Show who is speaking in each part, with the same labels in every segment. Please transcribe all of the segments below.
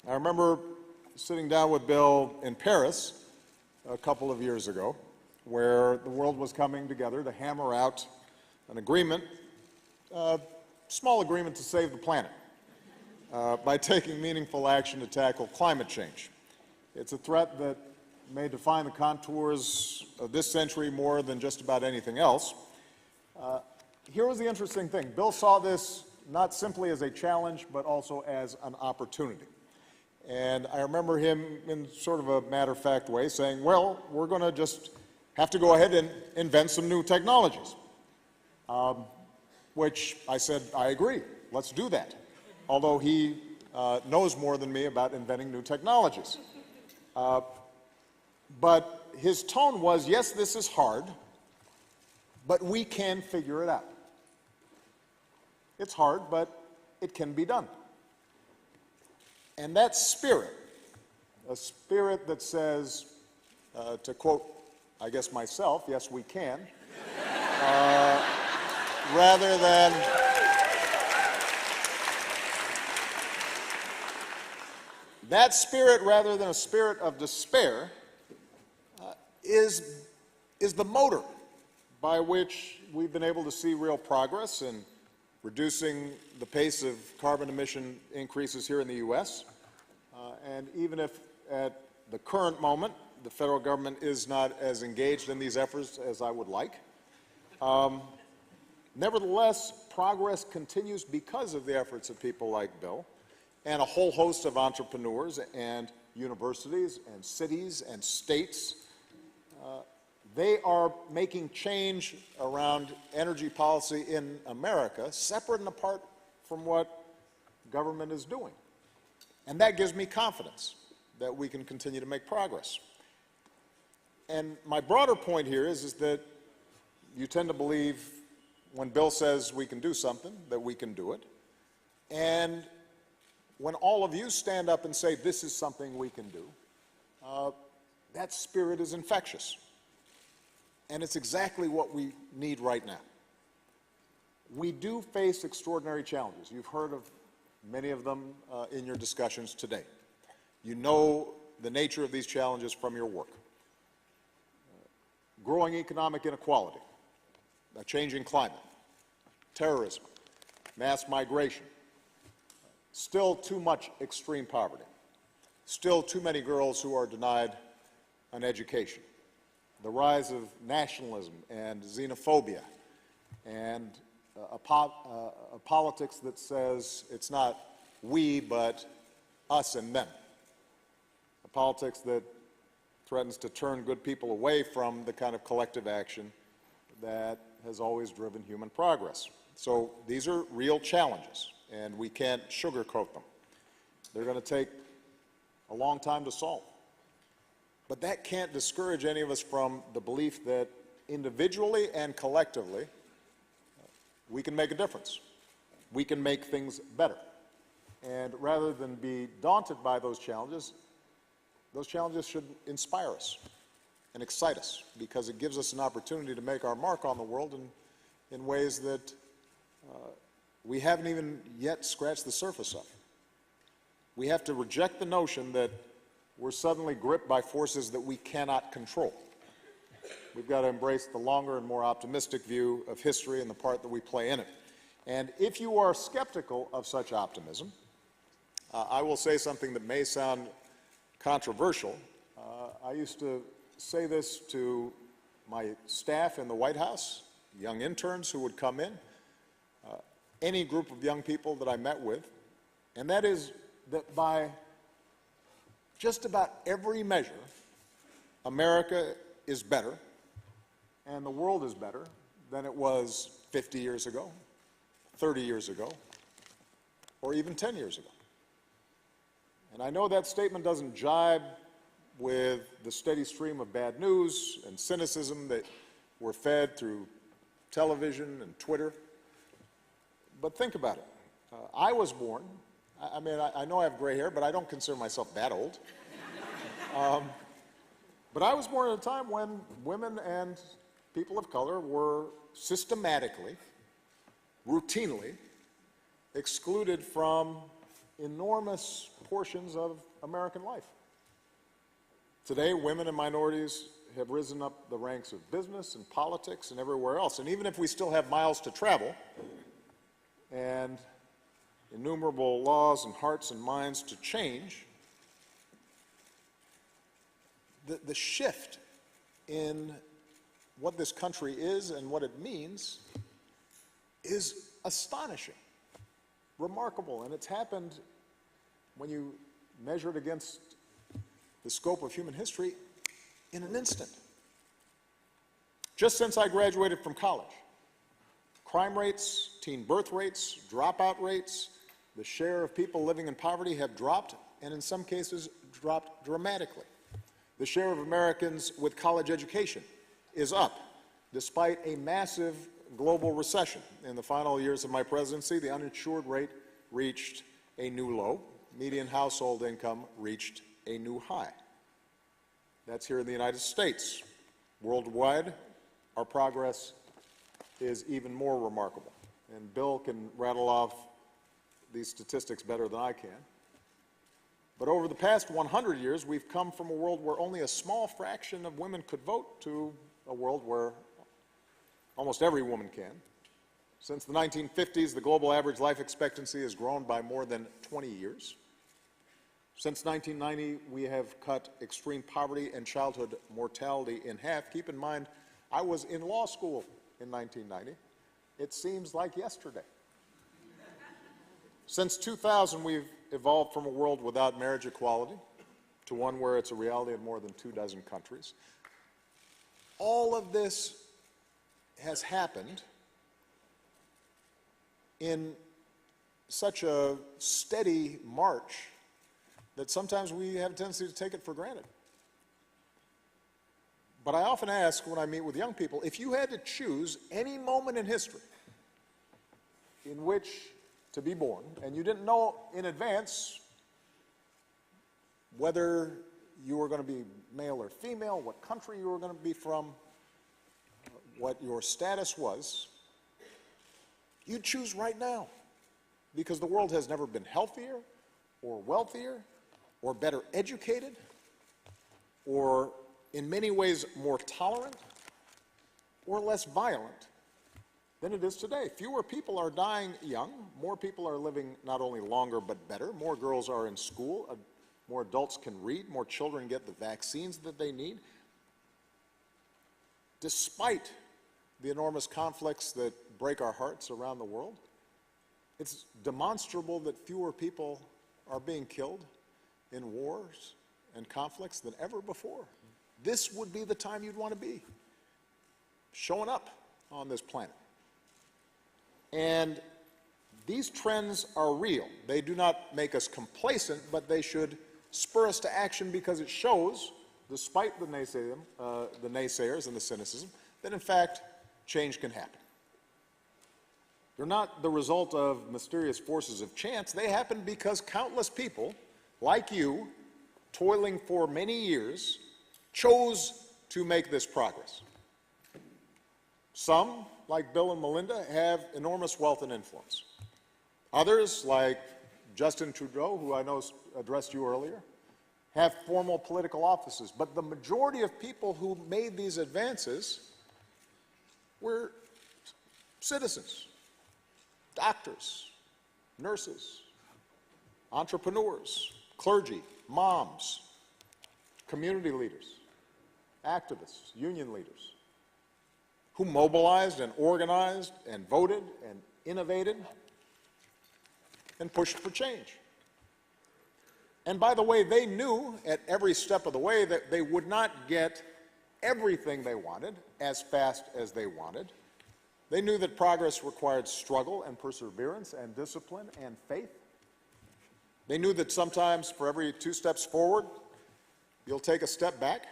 Speaker 1: I remember sitting down with Bill in Paris a couple of years ago, where the world was coming together to hammer out an agreement, a small agreement to save the planet, by taking meaningful action to tackle climate change. It's a threat that may define the contours of this century more than just about anything else. Here was the interesting thing. Bill saw this not simply as a challenge, but also as an opportunity. And I remember him in sort of a matter-of-fact way saying, well, we're going to just have to go ahead and invent some new technologies. Which I said, I agree, let's do that. Although he knows more than me about inventing new technologies. But his tone was, yes, this is hard, but we can figure it out. It's hard, but it can be done. And that spirit, a spirit that says, to quote, I guess myself, yes, we can, rather than that spirit, rather than a spirit of despair, is the motor by which we've been able to see real progress in reducing the pace of carbon emission increases here in the U.S. And even if at the current moment the federal government is not as engaged in these efforts as I would like, nevertheless, progress continues because of the efforts of people like Bill and a whole host of entrepreneurs and universities and cities and states. They are making change around energy policy in America separate and apart from what government is doing. And that gives me confidence that we can continue to make progress. And my broader point here is that you tend to believe when Bill says we can do something, that we can do it. And when all of you stand up and say this is something we can do, that spirit is infectious. And it's exactly what we need right now. We do face extraordinary challenges. You've heard of many of them in your discussions today. You know the nature of these challenges from your work. Growing economic inequality, a changing climate, terrorism, mass migration, still too much extreme poverty, still too many girls who are denied an education, the rise of nationalism and xenophobia, and a politics that says it's not we, but us and them. A politics that threatens to turn good people away from the kind of collective action that has always driven human progress. So these are real challenges, and we can't sugarcoat them. They're going to take a long time to solve. But that can't discourage any of us from the belief that individually and collectively, we can make a difference. We can make things better. And rather than be daunted by those challenges should inspire us and excite us, because it gives us an opportunity to make our mark on the world in ways that we haven't even yet scratched the surface of. We have to reject the notion that we're suddenly gripped by forces that we cannot control. We've got to embrace the longer and more optimistic view of history and the part that we play in it. And if you are skeptical of such optimism, I will say something that may sound controversial. I used to say this to my staff in the White House, young interns who would come in, any group of young people that I met with, and that is that by just about every measure, America is better and the world is better than it was 50 years ago, 30 years ago, or even 10 years ago. And I know that statement doesn't jibe with the steady stream of bad news and cynicism that we're fed through television and Twitter, but think about it. I was born, I mean, I know I have gray hair, but I don't consider myself that old. But I was born at a time when women and people of color were systematically, routinely excluded from enormous portions of American life. Today, women and minorities have risen up the ranks of business and politics and everywhere else. And even if we still have miles to travel and innumerable laws and hearts and minds to change, the shift in what this country is and what it means is astonishing, remarkable, and it's happened when you measure it against the scope of human history in an instant. Just since I graduated from college, crime rates, teen birth rates, dropout rates, the share of people living in poverty have dropped, and in some cases dropped dramatically. The share of Americans with college education is up, despite a massive global recession. In the final years of my presidency, the uninsured rate reached a new low. Median household income reached a new high. That's here in the United States. Worldwide, our progress is even more remarkable. And Bill can rattle off these statistics better than I can. But over the past 100 years, we've come from a world where only a small fraction of women could vote to a world where almost every woman can. Since the 1950s, the global average life expectancy has grown by more than 20 years. Since 1990, we have cut extreme poverty and childhood mortality in half. Keep in mind, I was in law school in 1990. It seems like yesterday. Since 2000, we've evolved from a world without marriage equality to one where it's a reality in more than 24 countries. All of this has happened in such a steady march that sometimes we have a tendency to take it for granted. But I often ask when I meet with young people, if you had to choose any moment in history in which to be born, and you didn't know in advance whether you were going to be male or female, what country you were going to be from, what your status was, you'd choose right now, because the world has never been healthier or wealthier or better educated or in many ways more tolerant or less violent than it is today. Fewer people are dying young. More people are living not only longer but better. More girls are in school. More adults can read. More children get the vaccines that they need. Despite the enormous conflicts that break our hearts around the world, it's demonstrable that fewer people are being killed in wars and conflicts than ever before. This would be the time you'd want to be, showing up on this planet. And these trends are real. They do not make us complacent, but they should spur us to action because it shows, despite the naysayers and the cynicism, that in fact change can happen. They're not the result of mysterious forces of chance. They happen because countless people, like you, toiling for many years, chose to make this progress. Some, like Bill and Melinda, have enormous wealth and influence. Others, like Justin Trudeau, who I know addressed you earlier, have formal political offices. But the majority of people who made these advances were citizens, doctors, nurses, entrepreneurs, clergy, moms, community leaders, activists, union leaders, who mobilized and organized and voted and innovated and pushed for change. And by the way, they knew at every step of the way that they would not get everything they wanted as fast as they wanted. They knew that progress required struggle and perseverance and discipline and faith. They knew that sometimes for every 2 steps forward, you'll take a step back.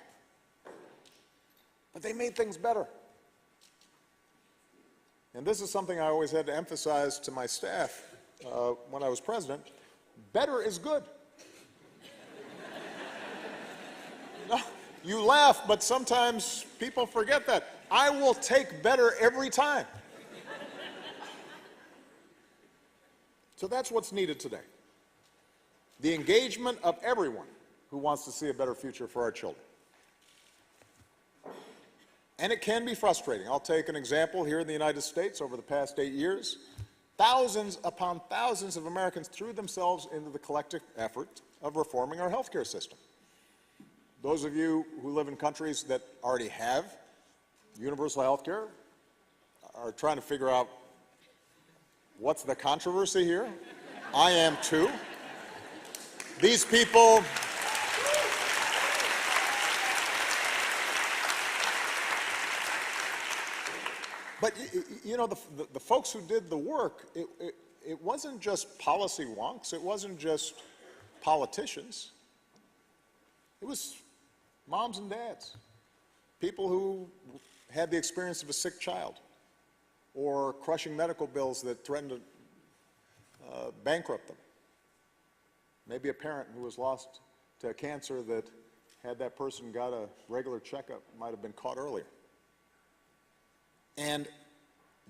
Speaker 1: But they made things better. And this is something I always had to emphasize to my staff when I was president. Better is good. No, you laugh, but sometimes people forget that. I will take better every time. So that's what's needed today. the engagement of everyone who wants to see a better future for our children. And it can be frustrating. I'll take an example here in the United States. Over the past 8 years, thousands upon thousands of Americans threw themselves into the collective effort of reforming our healthcare system. Those of you who live in countries that already have universal healthcare are trying to figure out what's the controversy here. I am too. These people but you know, the folks who did the work, it wasn't just policy wonks, it wasn't just politicians. It was moms and dads, people who had the experience of a sick child or crushing medical bills that threatened to bankrupt them. Maybe a parent who was lost to cancer that, had that person got a regular checkup, might have been caught earlier. And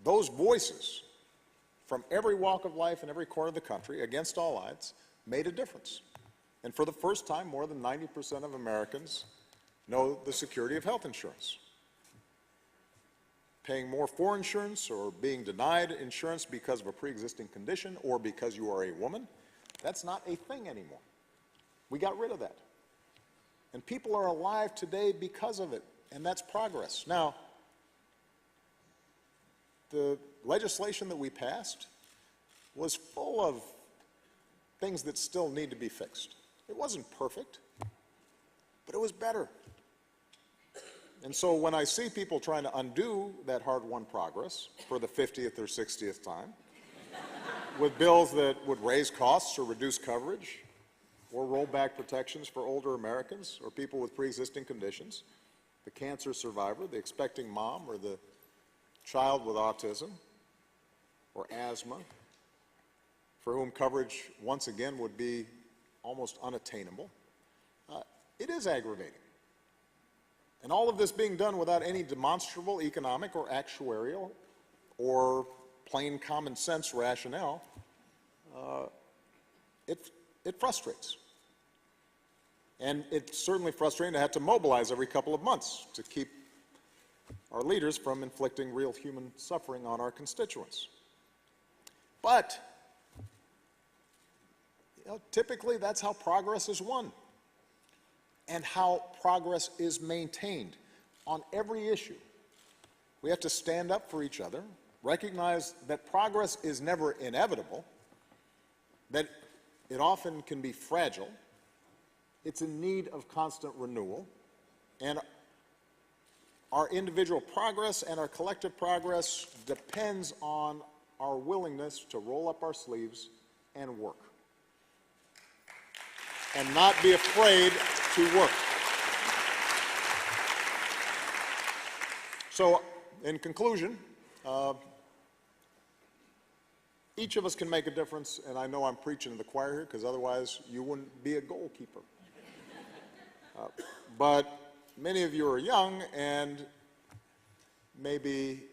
Speaker 1: those voices from every walk of life in every corner of the country, against all odds, made a difference. And for the first time, more than 90% of Americans know the security of health insurance. Paying more for insurance or being denied insurance because of a pre-existing condition or because you are a woman, that's not a thing anymore. We got rid of that. And people are alive today because of it, and that's progress. Now, the legislation that we passed was full of things that still need to be fixed. It wasn't perfect, but it was better. And so when I see people trying to undo that hard-won progress for the 50th or 60th time, with bills that would raise costs or reduce coverage, or roll back protections for older Americans or people with pre-existing conditions, the cancer survivor, the expecting mom, or the child with autism or asthma, for whom coverage once again would be almost unattainable, it is aggravating. And all of this being done without any demonstrable economic or actuarial or plain common sense rationale, it frustrates. And it's certainly frustrating to have to mobilize every couple of months to keep our leaders from inflicting real human suffering on our constituents. But, you know, typically that's how progress is won and how progress is maintained on every issue. We have to stand up for each other, recognize that progress is never inevitable, that it often can be fragile, it's in need of constant renewal, and our individual progress and our collective progress depends on our willingness to roll up our sleeves and work, and not be afraid to work. So, in conclusion, each of us can make a difference, and I know I'm preaching to the choir here because otherwise you wouldn't be a goalkeeper. But many of you are young and maybe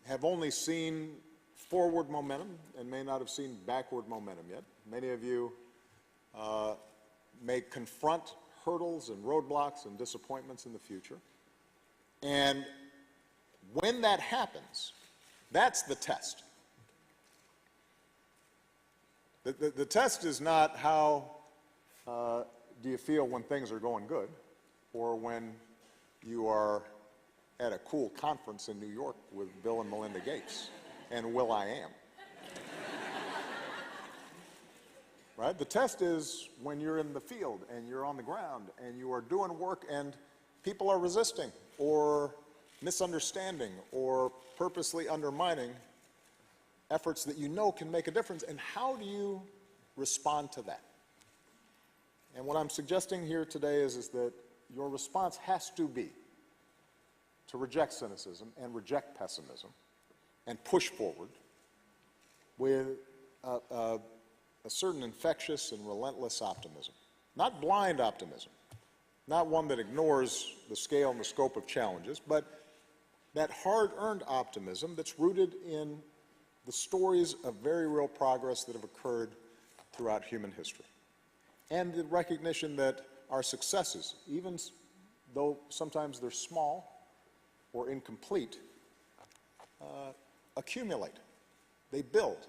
Speaker 1: have only seen forward momentum and may not have seen backward momentum yet. Many of you may confront hurdles and roadblocks and disappointments in the future. And when that happens, that's the test. The test is not how do you feel when things are going good or when you are at a cool conference in New York with Bill and Melinda Gates and Will.I.am. Right? The test is when you're in the field and you're on the ground and you are doing work and people are resisting or misunderstanding or purposely undermining efforts that you know can make a difference. And how do you respond to that? And what I'm suggesting here today is that your response has to be to reject cynicism and reject pessimism and push forward with a certain infectious and relentless optimism. Not blind optimism, not one that ignores the scale and the scope of challenges, but that hard-earned optimism that's rooted in the stories of very real progress that have occurred throughout human history. And the recognition that our successes, even though sometimes they're small or incomplete, accumulate, they build,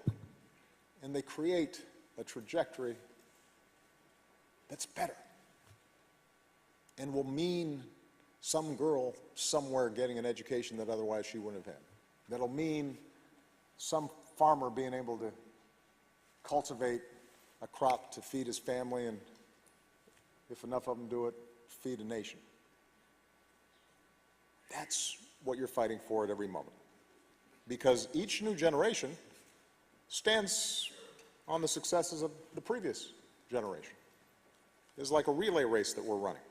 Speaker 1: and they create a trajectory that's better and will mean some girl somewhere getting an education that otherwise she wouldn't have had. That'll mean some farmer being able to cultivate a crop to feed his family, and if enough of them do it, feed a nation. That's what you're fighting for at every moment. Because each new generation stands on the successes of the previous generation. It's like a relay race that we're running.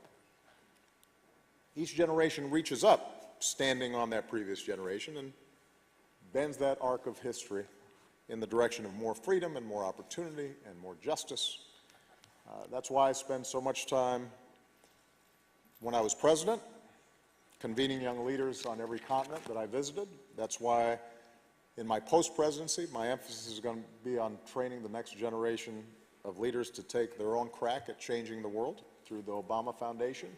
Speaker 1: Each generation reaches up, standing on that previous generation, and bends that arc of history in the direction of more freedom and more opportunity and more justice. That's why I spend so much time, when I was president, convening young leaders on every continent that I visited. That's why in my post-presidency, my emphasis is going to be on training the next generation of leaders to take their own crack at changing the world through the Obama Foundation,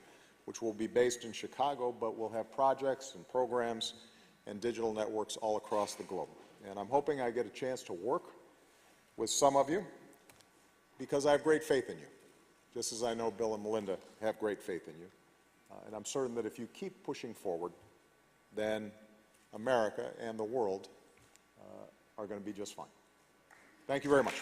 Speaker 1: which will be based in Chicago, but will have projects and programs and digital networks all across the globe. And I'm hoping I get a chance to work with some of you because I have great faith in you, just as I know Bill and Melinda have great faith in you. And I'm certain that if you keep pushing forward, then America and the world are going to be just fine. Thank you very much.